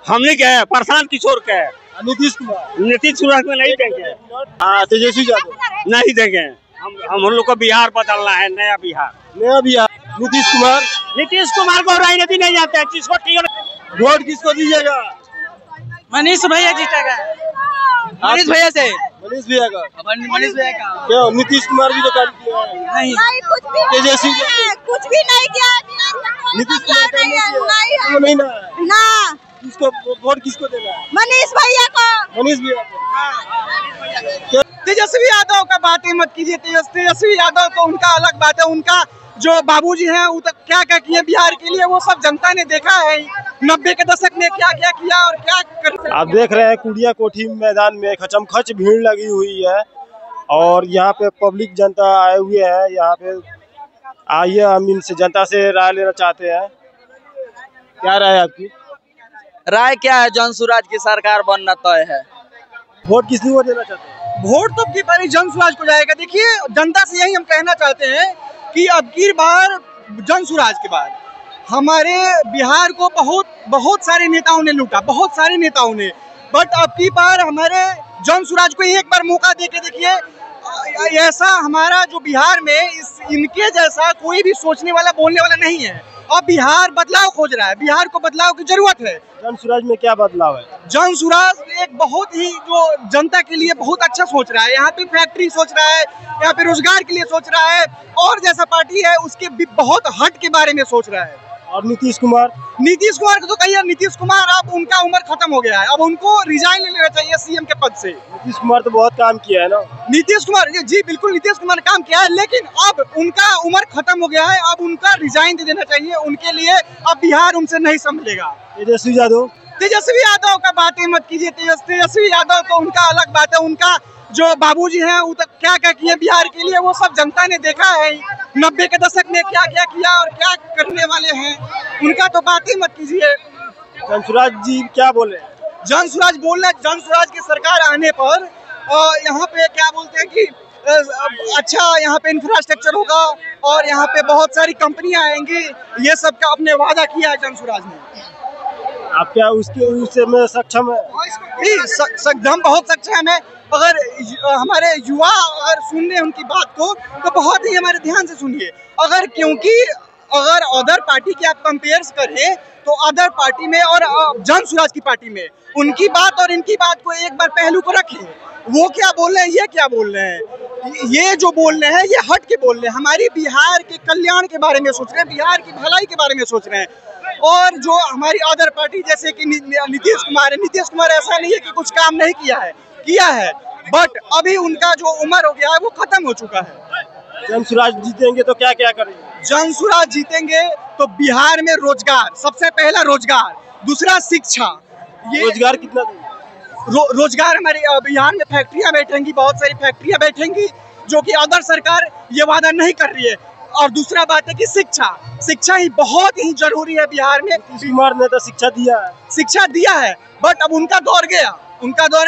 हमने क्या है, प्रशांत किशोर का है। नीतीश कुमार में नहीं देंगे। तेजस्वी यादव नहीं देंगे। हम लोग को बिहार बदलना है, नया बिहार। नीतीश कुमार को राजनीति नहीं आते हैं। किसको वोट किसको दीजिएगा? मनीष भैया जीतेगा। मनीष भैया से मनीष भैया का क्यों? नीतीश कुमार भी तो काम किया है। नहीं, तेजस्वी कुछ भी नहीं किया। नीतीश कुमार नहीं ना किसको वोट किसको देना है? मनीष भैया को। मनीष भैया को। तेजस्वी यादव का बात ही मत कीजिए। तेजस्वी यादव तो उनका अलग बात है। उनका जो बाबूजी हैं वो तो क्या क्या किए बिहार के लिए वो सब जनता ने देखा है। 90 के दशक में क्या क्या किया और क्या कर। आप देख रहे हैं कुड़िया कोठी मैदान में खचमखच भीड़ लगी हुई है और यहाँ पे पब्लिक जनता आए हुए हैं। यहाँ पे आइए हम इनसे जनता से राय लेना चाहते हैं। क्या राय है आपकी? राय क्या है? जनसुराज की सरकार बनना तय है। वोट किसी को देना चाहते हैं? वोट तो की बारी जनसुराज को जाएगा। देखिए जनता से यही हम कहना चाहते हैं कि अब की बार जनसुराज के बाद हमारे बिहार को बहुत सारे नेताओं ने लूटा, बहुत सारे नेताओं ने। बट अब की बार हमारे जनसुराज को एक बार मौका दे के देखिए। ऐसा हमारा जो बिहार में इनके जैसा कोई भी सोचने वाला बोलने वाला नहीं है। अब बिहार बदलाव खोज रहा है। बिहार को बदलाव की जरूरत है। जनसुराज में क्या बदलाव है? जनसुराज एक बहुत ही जो जनता के लिए बहुत अच्छा सोच रहा है। यहाँ पे फैक्ट्री सोच रहा है, यहाँ पे रोजगार के लिए सोच रहा है। और जैसा पार्टी है उसके भी बहुत हट के बारे में सोच रहा है। और नीतीश कुमार को तो कहिए, नीतीश कुमार अब उनका उम्र खत्म हो गया है। अब उनको रिजाइन ले लेना चाहिए सीएम के पद से। नीतीश कुमार तो बहुत काम किया है ना। नीतीश कुमार जी बिल्कुल नीतीश कुमार ने काम किया है, लेकिन अब उनका उम्र खत्म हो गया है। अब उनका रिजाइन दे देना चाहिए। उनके लिए अब बिहार उनसे नहीं संभलेगा। तेजस्वी यादव का बात ही मत कीजिए। तेजस्वी यादव तो उनका अलग बात है। उनका जो बाबूजी हैं वो तो क्या क्या किए बिहार के लिए वो सब जनता ने देखा है। 90 के दशक में क्या क्या किया और क्या करने वाले हैं उनका तो बात ही मत कीजिए। जनसुराज जी क्या बोले? जनसुराज की सरकार आने पर यहाँ पे क्या बोलते हैं कि अच्छा यहाँ पे इंफ्रास्ट्रक्चर होगा और यहाँ पे बहुत सारी कंपनियां आएंगी। ये सब का अपने वादा किया है जनसुराज ने। आप क्या उससे में सक्षम है? हम बहुत सक्षम है। अगर हमारे युवा अगर सुनने उनकी बात को तो बहुत ही हमारे ध्यान से सुनिए। अगर अदर पार्टी की आप कंपेयर करें तो अदर पार्टी में और जनसुराज की पार्टी में उनकी बात और इनकी बात को एक बार पहलू को रखें। वो क्या बोल रहे हैं, ये क्या बोल रहे हैं। ये जो बोल रहे हैं ये हट के बोल रहे हैं। हमारी बिहार के कल्याण के बारे में सोच रहे हैं, बिहार की भलाई के बारे में सोच रहे हैं। और जो हमारी अदर पार्टी जैसे कि नीतीश कुमार है, नीतीश कुमार ऐसा नहीं है कि कुछ काम नहीं किया है बट अभी उनका जो उम्र हो गया है वो खत्म हो चुका है। जनसुराज जीतेंगे तो क्या क्या करेंगे? जनसुराज जीतेंगे तो बिहार में रोजगार, सबसे पहला रोजगार, दूसरा शिक्षा। ये रोजगार कितना रोजगार हमारे बिहार में फैक्ट्रियां बैठेंगी, बहुत सारी फैक्ट्रियां बैठेंगी जो कि अदर सरकार ये वादा नहीं कर रही है। और दूसरा बात है कि शिक्षा ही बहुत ही जरूरी है बिहार में। नीतीश कुमार ने तो शिक्षा दिया है बट अब उनका दौर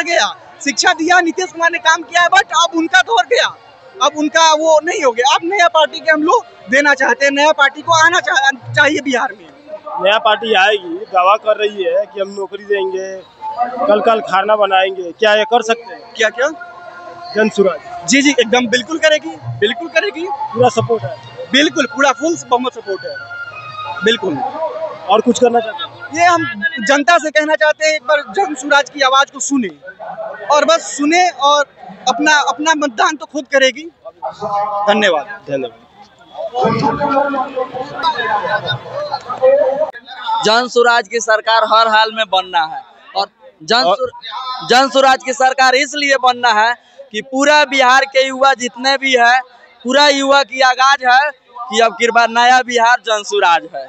गया। शिक्षा दिया नीतीश कुमार ने काम किया है बट अब उनका दौर गया। अब उनका वो नहीं हो गया। अब नया पार्टी के हम लोग देना चाहते हैं। नया पार्टी को आना चाहिए बिहार में। नया पार्टी आएगी, दावा कर रही है कि हम नौकरी देंगे, कल खाना बनाएंगे। क्या ये कर सकते हैं? क्या जनसुराज जी एकदम बिल्कुल करेगी। पूरा सपोर्ट है? बिल्कुल पूरा फुल बहुमत सपोर्ट है। बिल्कुल। और कुछ करना चाहते हैं? ये हम जनता से कहना चाहते हैं एक बार जनसुराज की आवाज को सुने और बस सुने और अपना मतदान तो खुद करेगी। धन्यवाद। जनसुराज की सरकार हर हाल में बनना है और जनसुराज की सरकार इसलिए बनना है कि पूरा बिहार के युवा जितने भी है, पूरा युवा की आगाज है कि अब की बार नया बिहार जनसुराज है।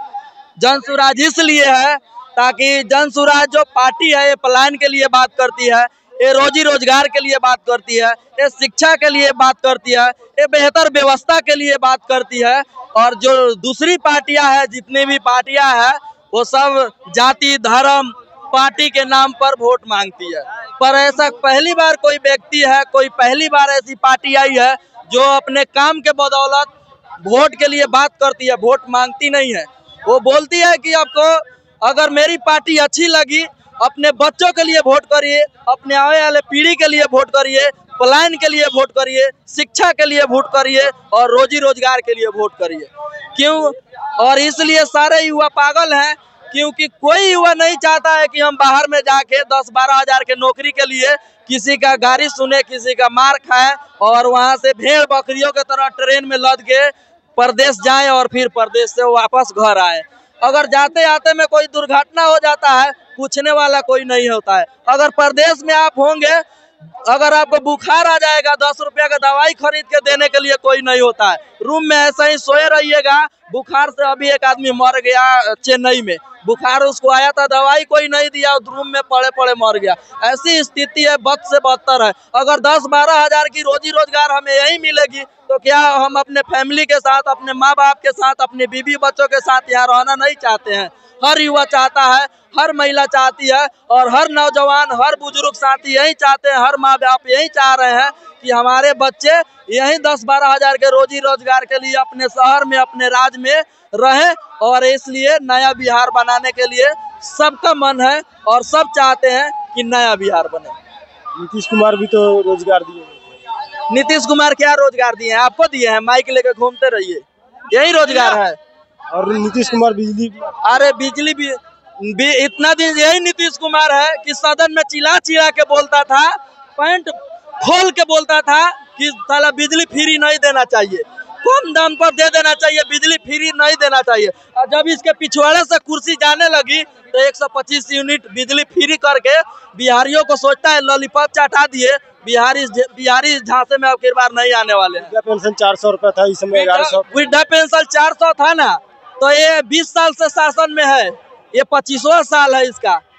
जनसुराज इसलिए है ताकि जनसुराज जो पार्टी है ये पलायन के लिए बात करती है, ये रोजी रोजगार के लिए बात करती है, ये शिक्षा के लिए बात करती है, ये बेहतर व्यवस्था के लिए बात करती है। और जो दूसरी पार्टियां हैं, जितनी भी पार्टियां हैं, वो सब जाति धर्म पार्टी के नाम पर वोट मांगती है। पर ऐसा पहली बार कोई व्यक्ति है, कोई पहली बार ऐसी पार्टी आई है जो अपने काम के बदौलत वोट के लिए बात करती है, वोट मांगती नहीं है। वो बोलती है कि आपको अगर मेरी पार्टी अच्छी लगी अपने बच्चों के लिए वोट करिए, अपने आने वाले पीढ़ी के लिए वोट करिए, पलायन के लिए वोट करिए, शिक्षा के लिए वोट करिए और रोजी रोजगार के लिए वोट करिए। क्यों? और इसलिए सारे युवा पागल हैं, क्योंकि कोई युवा नहीं चाहता है कि हम बाहर में जाके 10-12 हजार के नौकरी के लिए किसी का गाड़ी सुने, किसी का मार खाए और वहां से भेड़ बकरियों की तरह ट्रेन में लद के परदेश जाए और फिर परदेश से वापस घर आए। अगर जाते आते में कोई दुर्घटना हो जाता है, पूछने वाला कोई नहीं होता है। अगर परदेश में आप होंगे, अगर आपको बुखार आ जाएगा, 10 रुपया का दवाई खरीद के देने के लिए कोई नहीं होता है। रूम में ऐसे ही सोए रहिएगा। बुखार से अभी एक आदमी मर गया चेन्नई में, बुखार उसको आया था, दवाई कोई नहीं दिया, रूम में पड़े पड़े मर गया। ऐसी स्थिति है, बद से बदतर है। अगर 10-12 हजार की रोजी रोजगार हमें यही मिलेगी तो क्या हम अपने फैमिली के साथ, अपने माँ बाप के साथ, अपने बीवी बच्चों के साथ यहाँ रहना नहीं चाहते हैं? हर युवा चाहता है, हर महिला चाहती है और हर नौजवान, हर बुजुर्ग साथी यही चाहते हैं, हर माँ बाप यही चाह रहे हैं कि हमारे बच्चे यही 10-12 हजार के रोजी रोजगार के लिए अपने शहर में, अपने राज्य में रहें। और इसलिए नया बिहार बनाने के लिए सबका मन है और सब चाहते हैं कि नया बिहार बने। नीतीश कुमार भी तो रोजगार दिए। नीतीश कुमार क्या रोजगार दिए हैं? आपको दिए हैं, माइक लेके घूमते रहिए, यही रोजगार है। और नीतीश कुमार बिजली, अरे बिजली भी इतना दिन यही नीतीश कुमार है कि सदन में चिल्ला चिल्ला के बोलता था, पैंट खोल के बोलता था कि साला बिजली फ्री नहीं देना चाहिए, कम दाम पर दे देना चाहिए, बिजली फ्री नहीं देना चाहिए। और जब इसके पिछवाड़े से कुर्सी जाने लगी तो 125 यूनिट बिजली फ्री करके बिहारियों को सोचता है लॉलीपॉप चाटा दिए। बिहारी झांसे में अब की बार नहीं आने वाले हैं। पेंशन 400 रुपया था, इस समय 1100। वृद्धा पेंशन 400 था ना, तो ये 20 साल से शासन में है, ये 25वां साल है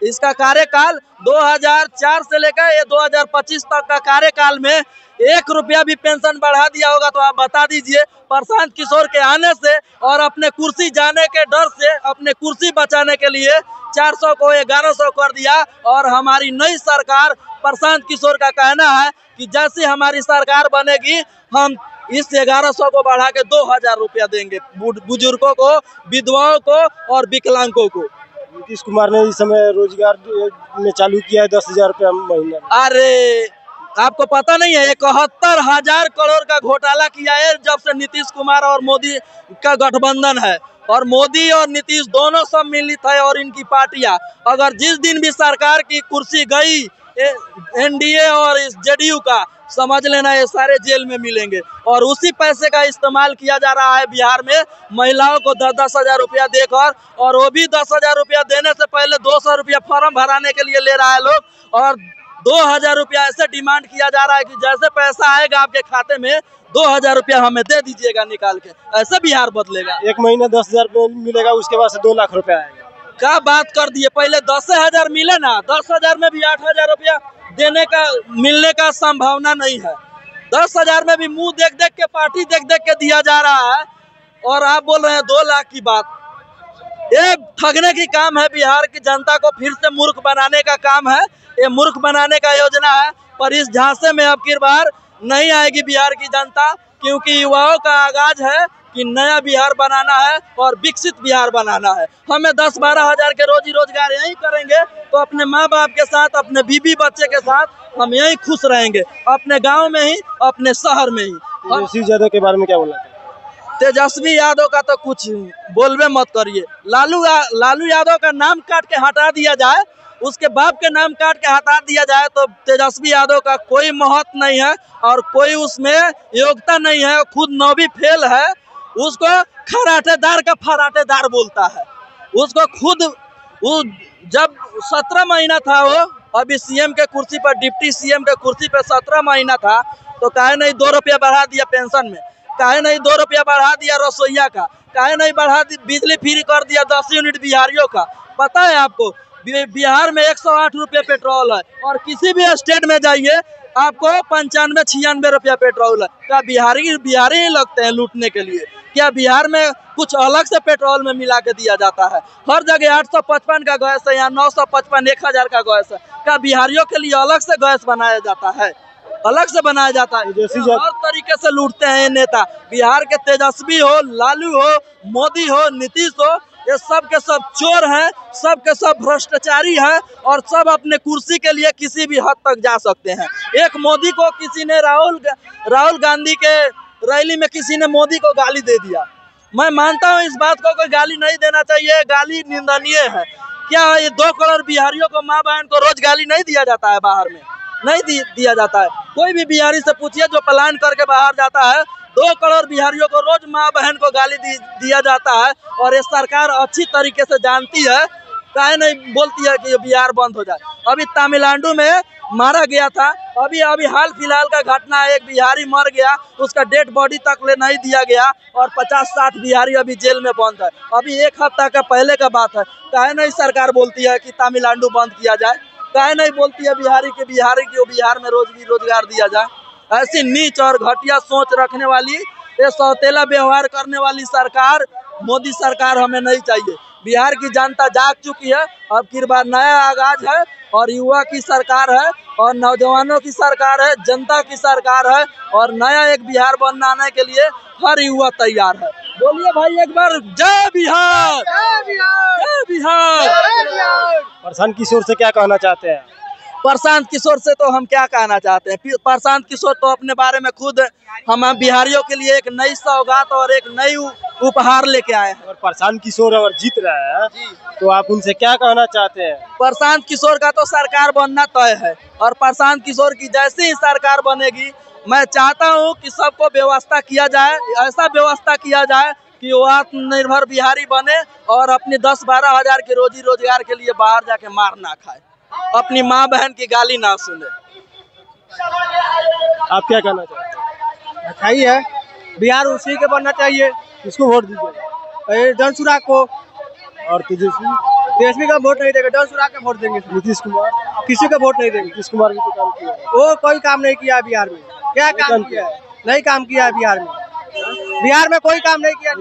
इसका कार्यकाल। 2004 से लेकर ये 2025 तक का कार्यकाल में 1 रुपया भी पेंशन बढ़ा दिया होगा तो आप बता दीजिए। प्रशांत किशोर के आने से और अपने कुर्सी जाने के डर से, अपने कुर्सी बचाने के लिए 400 को 1100 कर दिया। और हमारी नई सरकार, प्रशांत किशोर का कहना है कि जैसे हमारी सरकार बनेगी हम इस 1100 को बढ़ा के 2000 रुपया देंगे बुजुर्गों को, विधवाओं को और विकलांगों को। नीतीश कुमार ने इस समय रोजगार में चालू किया है 10,000 रुपया महीना। अरे आपको पता नहीं है, 71,000 करोड़ का घोटाला किया है जब से नीतीश कुमार और मोदी का गठबंधन है। और मोदी और नीतीश दोनों सम्मिलित है और इनकी पार्टियां, अगर जिस दिन भी सरकार की कुर्सी गई एनडीए और इस जेडीयू का, समझ लेना ये सारे जेल में मिलेंगे। और उसी पैसे का इस्तेमाल किया जा रहा है बिहार में महिलाओं को 10-10 हजार रुपया देकर, और वो भी 10 हजार रुपया देने से पहले 200 रुपया फॉर्म भराने के लिए ले रहा है लोग। और 2000 रुपया ऐसे डिमांड किया जा रहा है कि जैसे पैसा आएगा आपके खाते में 2000 रुपया हमें दे दीजिएगा निकाल के। ऐसे बिहार बदलेगा। एक महीना 10,000 मिलेगा, उसके बाद से 2 लाख रुपया आएगा। क्या बात कर दिए, पहले 10,000 मिले ना, 10,000 में भी 8,000 रुपया देने का, मिलने का संभावना नहीं है। 10,000 में भी मुंह देख देख के, पार्टी देख देख के दिया जा रहा है और आप बोल रहे हैं 2 लाख की बात। ये ठगने की काम है, बिहार की जनता को फिर से मूर्ख बनाने का काम है, ये मूर्ख बनाने का योजना है। पर इस झांसे में अब की बार नहीं आएगी बिहार की जनता, क्योंकि युवाओं का आगाज है कि नया बिहार बनाना है और विकसित बिहार बनाना है। हमें 10-12 हजार के रोजी रोजगार यही करेंगे तो अपने माँ बाप के साथ, अपने बीवी बच्चे के साथ हम यही खुश रहेंगे, अपने गांव में ही, अपने शहर में ही। तेजस्वी यादव के बारे में क्या बोला? तेजस्वी यादव का तो कुछ बोलबे मत करिए। लालू यादव का नाम काट के हटा दिया जाए, उसके बाप के नाम काट के हटा दिया जाए तो तेजस्वी यादव का कोई महत्व नहीं है और कोई उसमें योग्यता नहीं है। खुद 9वीं फेल है, उसको खराटेदार का फराटेदार बोलता है। उसको खुद जब 17 महीना था, वो अभी सीएम के कुर्सी पर, डिप्टी सीएम के कुर्सी पर 17 महीना था, तो काहे नहीं 2 रुपया बढ़ा दिया पेंशन में, काहे नहीं 2 रुपया बढ़ा दिया रसोईया का, काहे नहीं बढ़ा दी बिजली फ्री कर दिया 10 यूनिट बिहारियों का। पता है आपको बिहार में 108 रुपये पेट्रोल है और किसी भी स्टेट में जाइए आपको 95-96 रुपया पेट्रोल है। क्या बिहारी ही लगते हैं लूटने के लिए? क्या बिहार में कुछ अलग से पेट्रोल में मिला के दिया जाता है? हर जगह 855 का गैस है, यहाँ 955, 1000 का गैस है। क्या बिहारियों के लिए अलग से गैस बनाया जाता है? अलग से बनाया जाता है। हर तरीके से लूटते हैं ये नेता। बिहार के तेजस्वी हो, लालू हो, मोदी हो, नीतीश हो, ये सब के सब चोर हैं, सब के सब भ्रष्टाचारी हैं और सब अपने कुर्सी के लिए किसी भी हद तक जा सकते हैं। एक मोदी को किसी ने राहुल गांधी के रैली में किसी ने मोदी को गाली दे दिया। मैं मानता हूं इस बात को कोई गाली नहीं देना चाहिए, गाली निंदनीय है। क्या ये 2 करोड़ बिहारियों को, माँ बहन को रोज गाली नहीं दिया जाता है? बाहर में नहीं दिया जाता है। कोई भी बिहारी से पूछिए जो प्लान करके बाहर जाता है, 2 करोड़ बिहारियों को रोज माँ बहन को गाली दिया जाता है। और ये सरकार अच्छी तरीके से जानती है, काहे नहीं बोलती है कि ये बिहार बंद हो जाए। अभी तमिलनाडु में मारा गया था, अभी हाल फिलहाल का घटना है, एक बिहारी मर गया, उसका डेड बॉडी तक ले नहीं दिया गया और 50-60 बिहारी अभी जेल में बंद है। अभी 1 हफ्ता का पहले का बात है। काहे नहीं सरकार बोलती है कि तमिलनाडु बंद किया जाए? काहे नहीं बोलती है बिहारी को बिहार में रोजगार दिया जाए? ऐसी नीच और घटिया सोच रखने वाली, ये सौतेला व्यवहार करने वाली सरकार, मोदी सरकार हमें नहीं चाहिए। बिहार की जनता जाग चुकी है, अब की बार नया आगाज है और युवा की सरकार है और नौजवानों की सरकार है, जनता की सरकार है और नया एक बिहार बनाने के लिए हर युवा तैयार है। बोलिए भाई एक बार, जय बिहार, जय बिहार, जय बिहार। प्रशांत किशोर से क्या कहना चाहते हैं? प्रशांत किशोर से तो हम क्या कहना चाहते हैं? प्रशांत किशोर तो अपने बारे में खुद हम बिहारियों के लिए एक नई सौगात और एक नई उपहार लेके आए हैं। और प्रशांत किशोर अगर जीत रहे हैं तो आप उनसे क्या कहना चाहते हैं? प्रशांत किशोर का तो सरकार बनना तय है और प्रशांत किशोर की जैसी ही सरकार बनेगी, मैं चाहता हूं कि सबको व्यवस्था किया जाए, ऐसा व्यवस्था किया जाए कि वो आत्मनिर्भर बिहारी बने और अपनी 10-12 हजार की रोजी रोजगार के लिए बाहर जाके मार ना खाए, अपनी माँ बहन की गाली ना सुने। आप क्या कहना चाहते हैं? सही है, बिहार उसी के बनना चाहिए। किसको वोट दीजिएगा? जनसुराग को। और तेजस्वी का वोट नहीं देंगे, जनसुराग का वोट देंगे। नीतीश कुमार? किसी का वोट नहीं देंगे। नीतीश कुमार भी तो काम किया है। वो कोई काम नहीं किया बिहार में। क्या काम किया है? नहीं काम किया है बिहार में कोई काम नहीं किया।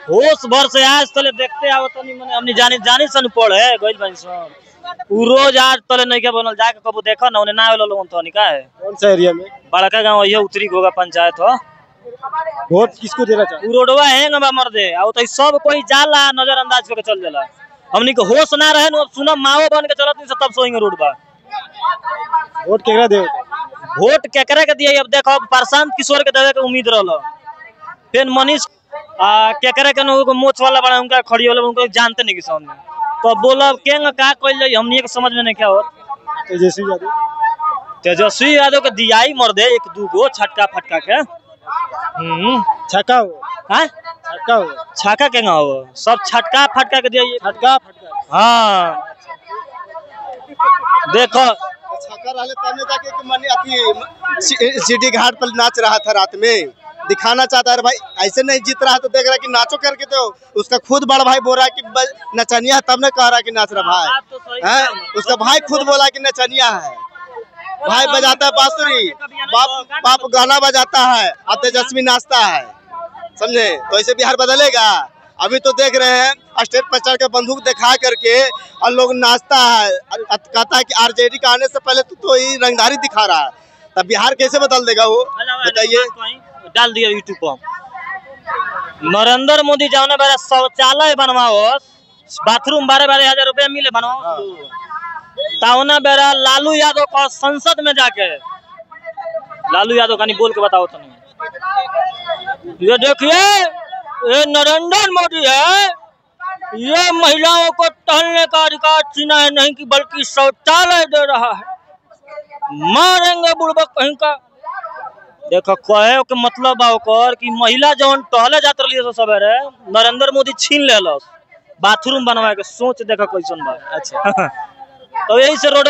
होश भर से आज तले देखते आओ तनी मने हमनी जानी सन पढ़े गइल बानी सन उ रोज आज तले नहीं के बनल जाके कबो देखो ना, उन्हें ना आवेलो लोगन तो निका है। कौन सा एरिया में? बड़का गांव ये उत्तरी घोगा पंचायत हो। वोट किसको देना चाहते? उ रोडवा हैंग बा मर दे आ तो सब कोई जाला नजरअंदाज करके चल जाला। हमनी के होश ना रहे न, सुनो माओ बन के चलत नहीं तब सोएंगे रोड बा। वोट केकरा देवे? वोट केकरा के दिए? अब देखो प्रशांत किशोर के देवे के उम्मीद रहलो, फिर मनीष केकरा के नो मोछ वाला बड़ा उनका खड़ी वाला उनको जानते नहीं कि सामने तो बोलब केंग का कइल जाई हमनी के समझ में नहीं क्या होत। तेजस्वी यादव के दियाई मर दे 1-2 गो छटका फटका के। छक्का हो? हां छक्का हो? छक्का केंग हो? सब छटका फटका के दियाई। छटका फटका? हां देखो छक्का रहले तने जाके कि मनी अथी सीडी घाट पर नाच रहा था रात में, दिखाना चाहता है भाई। ऐसे नहीं जीत रहा तो देख रहा कि नाचो करके, तो उसका खुद बड़ा भाई बोल रहा कि नचनिया, तब ने कह रहा कि नाच रहा भाई है। उसका भाई खुद बोला कि नचनिया है। भाई बजाता है बांसुरी, बाप गाना बजाता है और तेजस्वी नाचता है, समझे? तो ऐसे बिहार बदलेगा? अभी तो देख रहे हैं स्टेज पर चढ़ के बंदूक दिखा करके और लोग नाचता है, कहता है कि आरजेडी का आने से पहले तो ये रंगधारी दिखा रहा है। तब बिहार कैसे बदल देगा वो, बताइए? डाल दिया यूट्यूब पर। नरेंद्र मोदी जाने बारे शौचालय बनवाओ, बाथरूम 12-12 हजार रुपया मिले बनवाओ। तावना बेरा लालू यादव का संसद में जाके लालू यादव का नहीं बोल के बताओ तो नहीं। ये देखिए ये नरेंद्र मोदी है, ये महिलाओं को टहलने का अधिकार छीना है नहीं कि बल्कि शौचालय दे रहा है। मारेंगे बुड़बक कहीं का। देखो कहे के मतलब ओकर कि महिला जौन टहले जात रही है सवेरे नरेंद्र मोदी छीन लेलस बाथरूम बनवा के। सोच देखो कैसन बा। अच्छा तो यही से रोड